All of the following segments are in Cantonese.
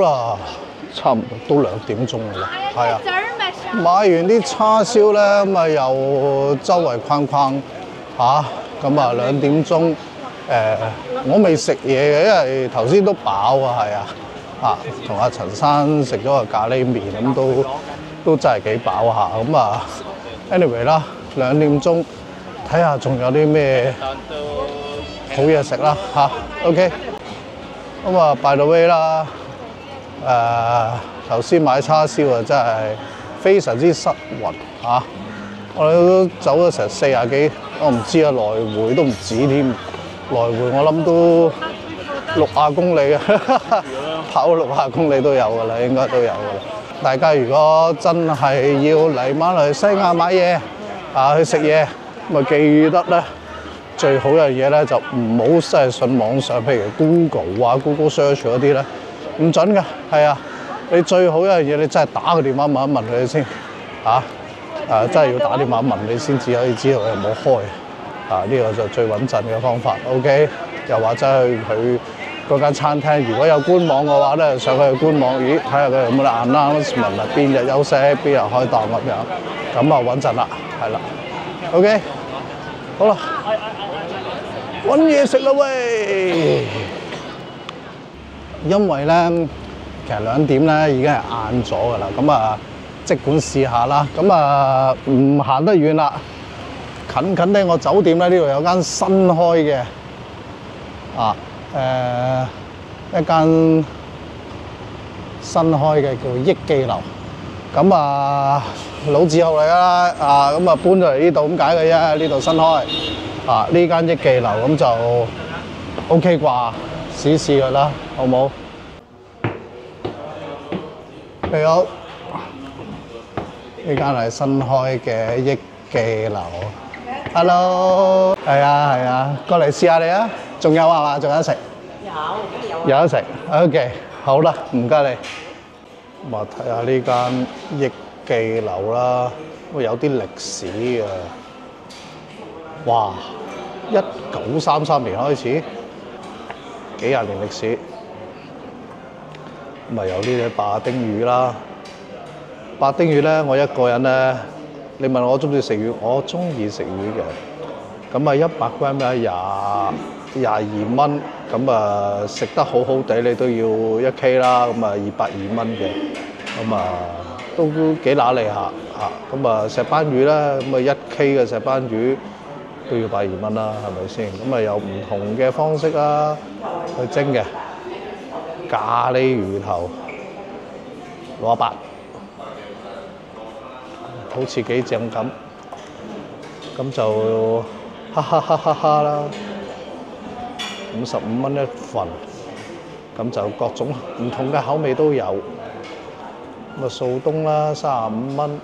啦，差唔多都2點鐘㗎啦，係啊。買完啲叉燒咧，咁啊又周圍逛逛嚇，咁啊2點鐘我未食嘢嘅，因為頭先都飽啊，係啊，同阿陳生食咗個咖喱麵，咁都真係幾飽下，咁啊 anyway 啦，2點鐘睇下仲有啲咩好嘢食啦嚇 ，OK， 咁啊 by the way 啦，頭先買叉燒啊真係非常之失魂嚇，我哋都走咗成40幾，我唔知啊，來回都唔止添，來回我諗都60公里啊，跑60公里都有㗎啦，應該都有㗎啦。大家如果真係要嚟馬來西亞買嘢去食嘢，咁啊記得咧，最好嘅嘢咧就唔好真係信網上，譬如 Google Search 嗰啲咧，唔準㗎，係啊。你最好一樣嘢，你真係打個電話問一問佢先，真係要打電話問你先至可以知道有冇開，呢個就最穩陣嘅方法。OK， 又或者去佢嗰間餐廳，如果有官網嘅話咧，上去官網，咦睇下佢有冇得 announcement 啊，邊日休息，邊日開檔咁樣，咁啊穩陣啦，係啦。OK， 好啦，揾嘢食啦喂，因為咧。其實2點咧已經係晏咗㗎啦，咁啊即管試下啦，咁啊唔行得遠啦，近地我酒店咧呢度有間新開嘅一間新開嘅叫益記樓，咁啊老字號嚟啦，咁啊搬咗嚟呢度咁解嘅啫，呢度新開呢間益記樓咁就 OK 啩，試試佢啦，好冇？你好，呢間係新開嘅益記樓。Hello， 係啊，過嚟試下你啊！仲有係嘛？仲有得食？有得食。OK， 好啦，唔該你。咁啊，睇下呢間益記樓啦，有啲歷史嘅。哇！1933年開始，幾廿年歷史。咁啊有啲白丁魚啦，白丁魚咧，我一個人咧，你問我中唔中意食魚，我中意食魚嘅。咁啊100 gram 咧22蚊，咁啊食得好好地，你都要1K 啦，咁啊202蚊嘅，咁啊都幾揦脷下嚇。咁啊石斑魚咧，咁啊1K 嘅石斑魚都要102蚊啦，係咪先？咁啊有唔同嘅方式啦，去蒸嘅。咖喱魚頭蘿蔔，好似幾正咁，咁就哈啦，55蚊一份，咁就各種唔同嘅口味都有。咁啊素冬啦35蚊，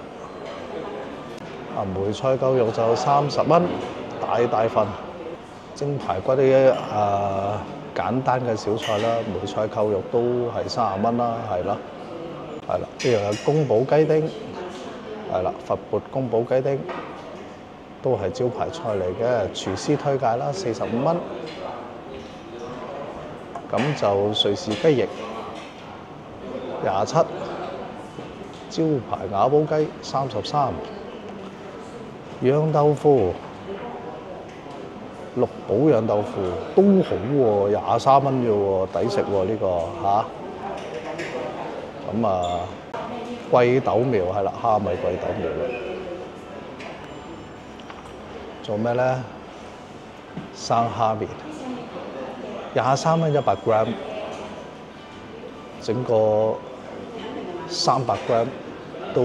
梅菜扣肉就30蚊，大份。蒸排骨啲簡單嘅小菜啦，梅菜扣肉都係30蚊啦，係啦。呢度有宮保雞丁，係啦，佛缽宮保雞丁都係招牌菜嚟嘅，廚師推介啦，45蚊。咁就瑞士雞翼27，招牌瓦煲雞33，養豆腐。綠寶養豆腐都好喎，23蚊啫喎，抵食喎呢個嚇。咁啊，貴豆苗係啦，蝦米貴豆苗啦。做咩咧？生蝦麵，23蚊100 gram， 整個300 gram 都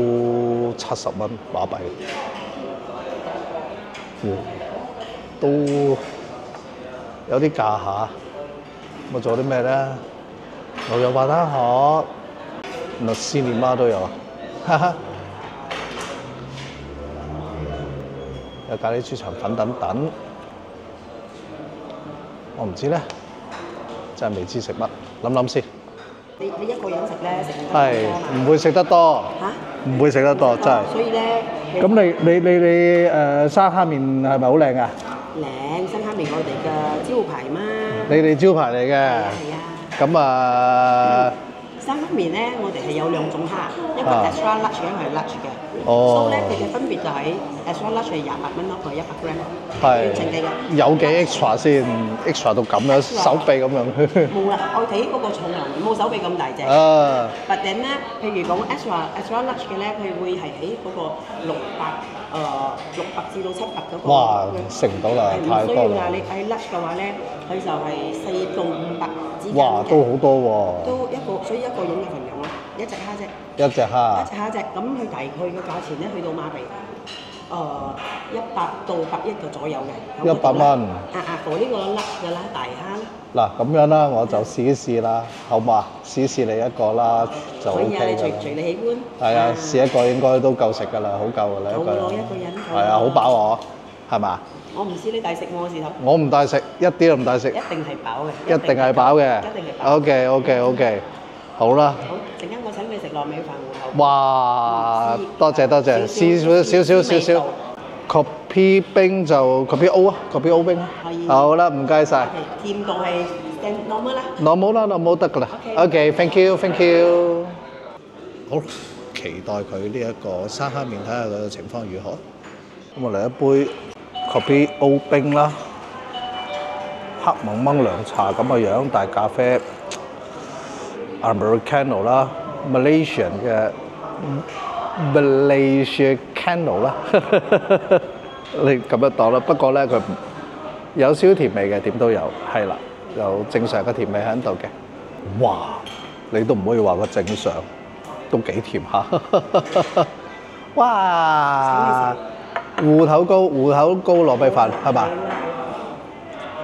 70蚊馬幣。都有啲價下，咁做啲咩咧？牛油滑蛋殼、律師連媽都有啊，哈哈！有咖喱豬腸粉等等，我唔知咧，真係未知食乜，諗先。你一個人食咧，食唔得係唔會食得多嚇，唔會食得多真係。所以咧，咁你生蝦麵係咪好靚啊？靚生蝦麵我哋嘅招牌嘛。你哋招牌嚟嘅。係啊。咁啊，生蝦麵咧，我哋係有兩種蝦，一個 extra large，一個係 large 嘅。哦。所以咧，佢嘅分別就喺 extra large 係28蚊咯，佢100 gram。係。正嘅。有幾 extra 先？extra 到咁樣，手臂咁樣。冇啦，我睇嗰個重量冇手臂咁大隻。啊。或者咧，譬如講 extra large 嘅咧，佢會係喺嗰個600至到700嗰個。哇！食唔到啦，太多啦。你喺 large 嘅話咧，佢就係4到500之間嘅。哇！都好多喎。都一個，所以一個人嘅份量咯，一隻蝦啫。一隻蝦。一隻蝦啫，咁佢大概嘅價錢咧，去到馬幣100到100億嘅左右嘅。100蚊。for呢個 large 嘅啦，大蝦。嗱咁樣啦，我就試一試啦，好嘛？試試你一個啦，就 OK 㗎啦。可以啊，隨你喜歡。係啊，試一個應該都夠食㗎啦，好夠㗎啦，一個人。係啊，好飽我，係嘛？我唔知你大食冇時候。我唔大食，一啲都唔大食。一定係飽嘅。一定係飽嘅。一定係飽。OK，好啦。好，陣間我請你食糯米飯糊口。哇！多謝，試少少。Kopi 冰就 Kopi O 啊，Kopi O 冰啊。可以。好啦，唔該晒。甜度係normal 啦。normal 得㗎啦。OK，thank you。好，期待佢呢一個生蝦麵，睇下個情況如何。咁我嚟一杯 Kopi O 冰啦，黑蒙蒙涼茶咁嘅樣，但係咖啡 Americano 啦 ，Malaysian 嘅 Malaysiano 啦，你咁樣當啦。不過咧，佢有少少甜味嘅，點都有，係啦，有正常嘅甜味喺度嘅。哇！你都唔可以話個正常，都幾甜下。哇！芋頭糕糯米飯係嘛？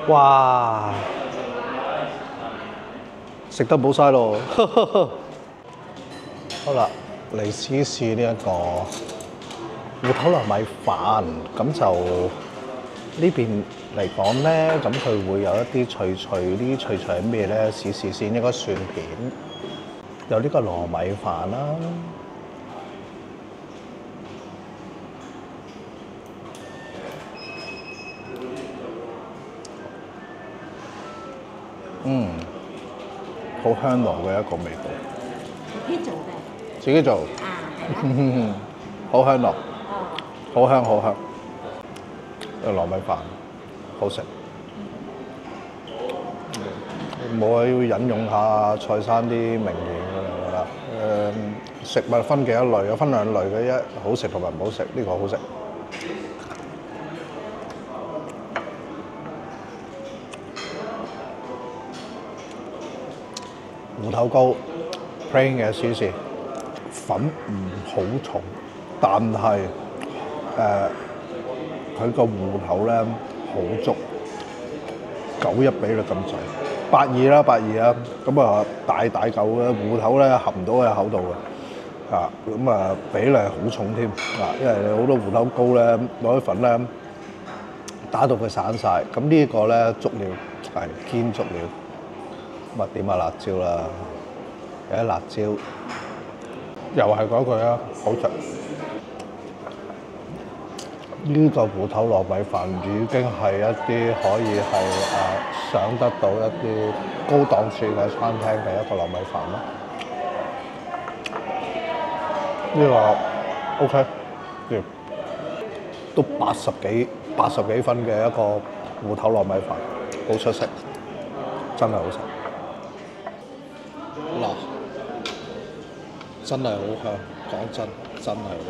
哇！食得冇晒咯。好啦，嚟試試呢一個芋頭糯米飯，咁就呢邊嚟講咧，咁佢會有一啲脆脆，呢啲脆脆係咩咧？試試先，應該蒜片，有呢個糯米飯啦。好香濃嘅一個味道。自己做嘅。自己做。好香濃。好香。個糯米飯好食。我要引用下蔡生啲名言㗎啦。食物分幾多類？有分兩類嘅，一好食同埋唔好食。呢個好食。芋頭糕 plain 嘅試試，粉唔好重，但係佢個芋頭咧好足，91比率咁滯，82啦，咁啊大嚿嘅芋頭咧含唔到喺口度嘅，咁啊比例好重添，因為你好多芋頭糕咧攞啲粉咧打到佢散晒，咁呢個咧足料係堅足料。咁啊點下辣椒啦，有啲辣椒，又係嗰句啦，好食。呢個芋頭糯米飯已經係一啲可以係上得到一啲高檔次嘅餐廳嘅一個糯米飯咯。呢個 OK，都80幾分嘅一個芋頭糯米飯，好出色，真係好食。嗱，真係好香，講真，真係好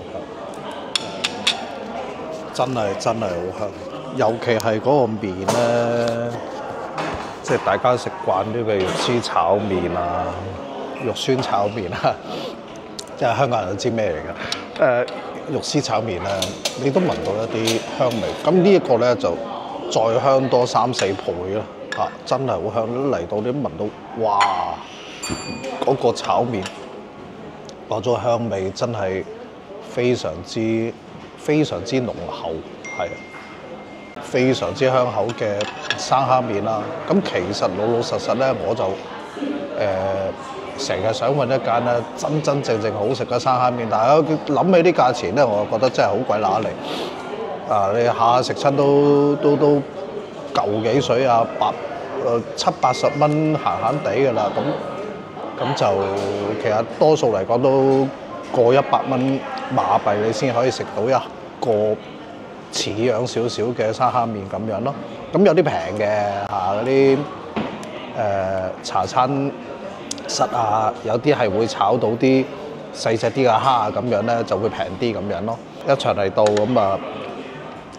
香，真係好香。尤其係嗰個麵咧，即係大家食慣呢個肉絲炒麵啊、肉酸炒麵啊，即係香港人都知咩嚟嘅。肉絲炒麵咧，你都聞到一啲香味。咁呢一個咧就再香多3-4倍啦，真係好香。嚟到你都聞到，哇！嗰個炒麵嗰種香味真係非常之濃厚，係非常之香口嘅生蝦麵啦。咁其實老實咧，我就成日想揾一間咧真正好食嘅生蝦麵，但係諗起啲價錢咧，我覺得真係好鬼揦脷。你下食親都舊幾水啊，70-80蚊閒閒地㗎啦。咁咁就其實多數嚟講都過100蚊馬幣，你先可以食到一個似樣少少嘅沙蝦麵咁樣咯。咁有啲平嘅嗰啲茶餐室啊，有啲係會炒到啲細隻啲嘅蝦啊，咁樣咧就會平啲咁樣咯。一場嚟到咁啊，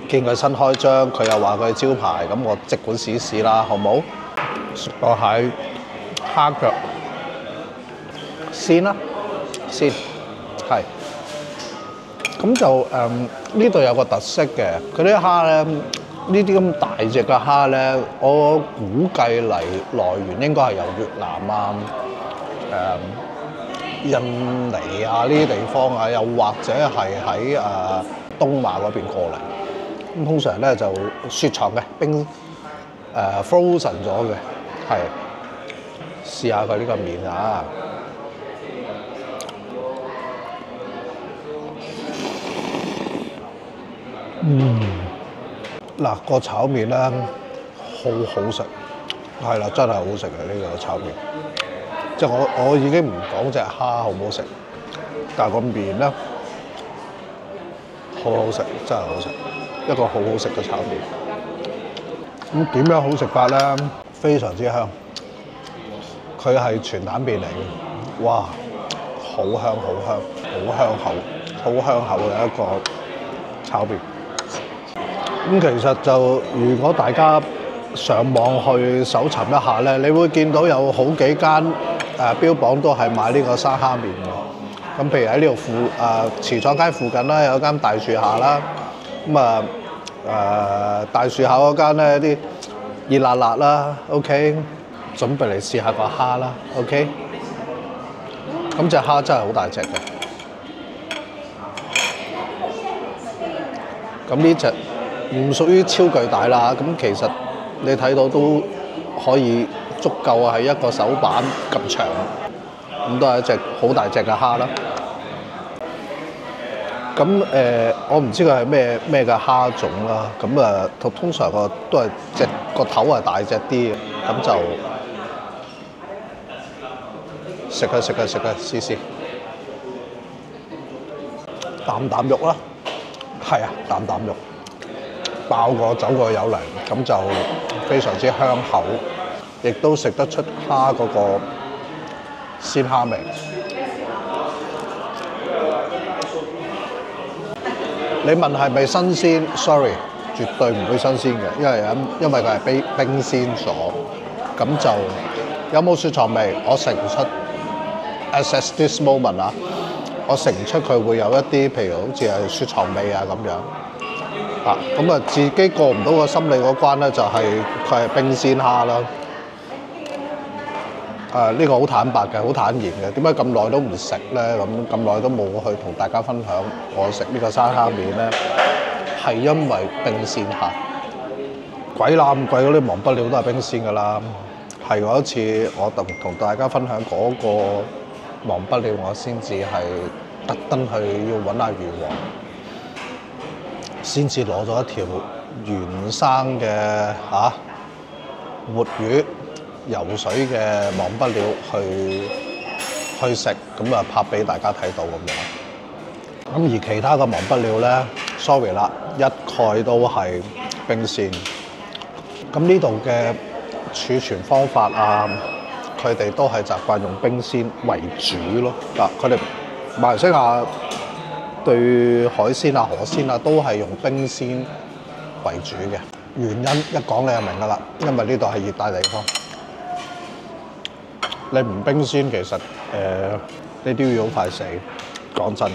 見佢新開張，佢又話佢招牌，咁我即管試試啦，好冇？熟個蟹蝦腳先啦，先係。咁就呢度有個特色嘅，佢啲蝦咧，呢啲咁大隻嘅蝦咧，我估計來源應該係由越南啊、印尼啊呢啲地方啊，又或者係喺東馬嗰邊過嚟。咁通常咧就雪藏嘅冰frozen 咗嘅，係試下佢呢個麵啊！嗱個炒麵咧好好食，係啦，真係好食嘅呢個炒麵。即係我已經唔講隻蝦好唔好食，但係個麵咧好好食，真係好食，一個好好食嘅炒麵。咁點樣好食法咧？非常之香，佢係全蛋麵嚟嘅，哇，好香好香，好香口，好香口嘅一個炒麵。咁其實就如果大家上網去搜尋一下咧，你會見到有好幾間標榜都係賣呢個沙蝦麵嘅。咁譬如喺呢度慈廠街附近啦，有間大樹下啦。咁大樹下嗰間咧啲熱辣辣啦 ，OK， 準備嚟試下個蝦啦 ，OK。咁隻蝦真係好大隻嘅。咁呢隻唔屬於超巨大啦，咁其實你睇到都可以足夠係一個手板咁長，咁都係一隻好大隻嘅蝦啦。咁我唔知佢係咩嘅蝦種啦。咁通常都係個頭係大隻啲嘅，咁就食啊，試試啖肉啦，係啊，啖肉。爆過走過有嚟，咁就非常之香口，亦都食得出蝦嗰個鮮蝦味。你問係咪新鮮 ？Sorry， 絕對唔會新鮮嘅，因為佢係冰鮮咗。咁就有冇雪藏味？我食唔出。As at this moment 啊，我食唔出佢會有一啲譬如好似係雪藏味啊咁樣。咁啊，自己過唔到個心理嗰關咧，就係佢係冰鮮蝦啦。呢個好坦白嘅，好坦然嘅。點解咁耐都唔食咧？咁耐都冇去同大家分享我食呢個沙蝦麵咧，係因為冰鮮蝦。鬼乸咁貴嗰啲忘不了都係冰鮮㗎啦。係嗰一次我同大家分享嗰個忘不了，我先至係特登去要揾阿魚王。先至攞咗一條原生嘅活魚游水嘅忘不了去食，咁啊拍俾大家睇到咁樣。咁而其他嘅忘不了咧 ，sorry 啦，一概都係冰鮮。咁呢度嘅儲存方法啊，佢哋都係習慣用冰鮮為主咯。佢哋馬來西亞對海鮮啊、河鮮啊都係用冰鮮為主嘅。原因一講你就明㗎啦，因為呢度係熱帶地方，你唔冰鮮其實你都要好快死。講真，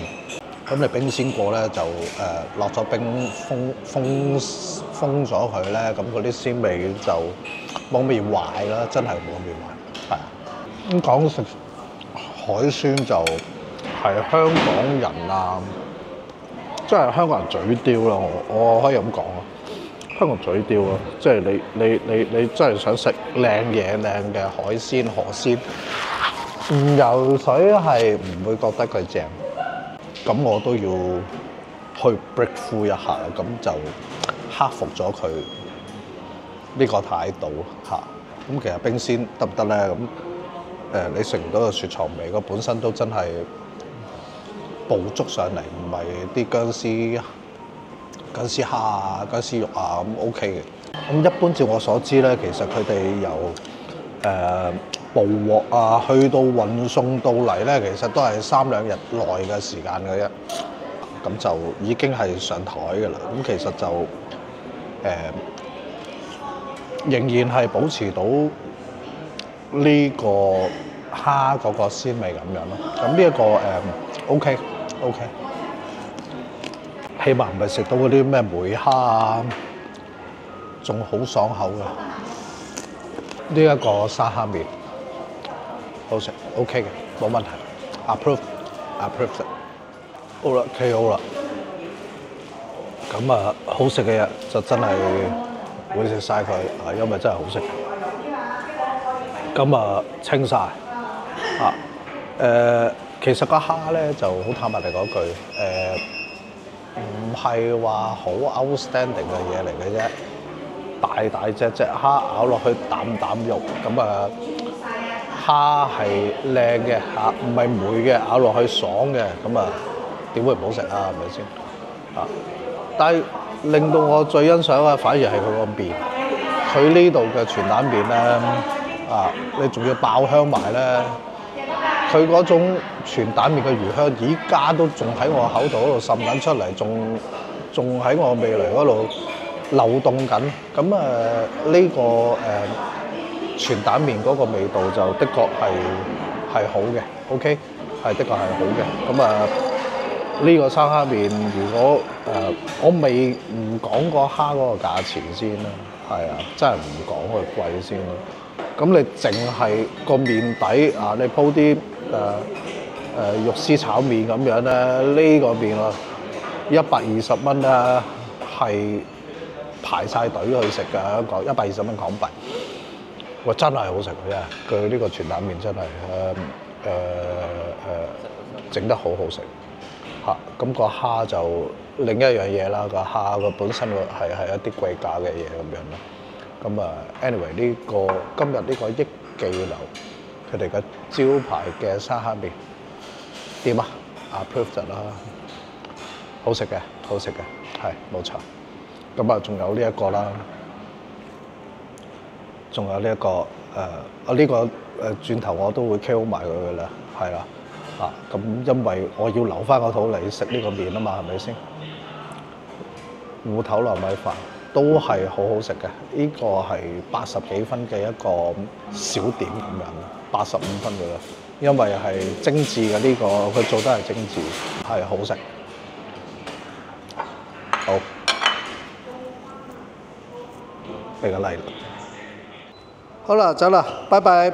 咁你冰鮮過咧就落咗冰封咗佢咧，咁嗰啲鮮味就冇咁易壞啦，真係冇咁易壞。係啊，咁講食海鮮就係香港人啊，即係香港人嘴刁啦，我可以咁講啊，香港嘴刁啊，即係你真係想食靚嘢、靚嘅海鮮、河鮮，唔游水係唔會覺得佢正，咁我都要去 break through 一下，咁就克服咗佢呢個態度嚇。咁其實冰鮮得唔得咧？咁你食唔到個雪藏味，個本身都真係捕捉上嚟，唔係啲薑絲蝦啊、薑絲肉啊咁 OK 嘅。咁一般照我所知咧，其實佢哋由捕獲啊，去到運送到嚟咧，其實都係3、2日內嘅時間嘅啫。咁就已經係上台㗎啦。咁其實就仍然係保持到呢個蝦嗰個鮮味咁樣咯。咁呢一個OK，起碼唔係食到嗰啲咩梅蝦啊，仲好爽口嘅。呢一個沙蝦麵好食 ，OK 嘅，冇問題 ，approve。好啦 ，KO 啦。咁啊，好食嘅嘢就真係會食晒佢啊，因為真係好食。咁啊，清晒啊。其實個蝦咧就好坦白地講句，唔係話好 outstanding 嘅嘢嚟嘅啫。大隻蝦咬落去啖肉，咁啊蝦係靚嘅嚇，唔係霉嘅，咬落去爽嘅，咁啊點會唔好食啊？係咪先啊？但係令到我最欣賞嘅反而係佢個麵，佢呢度嘅全蛋麵咧啊，你仲要爆香埋咧，佢嗰種全蛋麵嘅魚香，而家都仲喺我口度嗰度滲緊出嚟，仲喺我味蕾嗰度流動緊。咁呢個全蛋麵嗰個味道就的確係好嘅 ，OK， 係的確係好嘅。咁呢個生蝦麵，如果我唔講個蝦嗰個價錢先啦，係啊，真係唔講佢貴先啦。咁你淨係個麵底啊，你鋪啲肉絲炒麵咁樣咧，呢個麵啊120蚊咧係排晒隊去食㗎，香港120蚊港幣，哇真係好食嘅啫！佢呢個全蛋麵真係整得好好食嚇。咁個蝦就另一樣嘢啦，個蝦個本身係一啲貴價嘅嘢咁樣咯。咁anyway 今日呢個益記樓佢哋嘅招牌嘅沙蝦麵點啊？Approved啦，好食嘅，係冇錯。咁仲有呢一個啦，仲有呢一個呢個轉頭我都會 KO 埋佢㗎啦，係啦咁因為我要留翻個肚嚟食呢個麵啊嘛，係咪先？芋頭糯米飯都係好好食嘅，呢個係80幾分嘅一個小點咁樣，85分㗎啦，因為係精緻嘅呢個，佢做得係精緻，係好食。好，俾個 like。好啦，走啦，拜拜。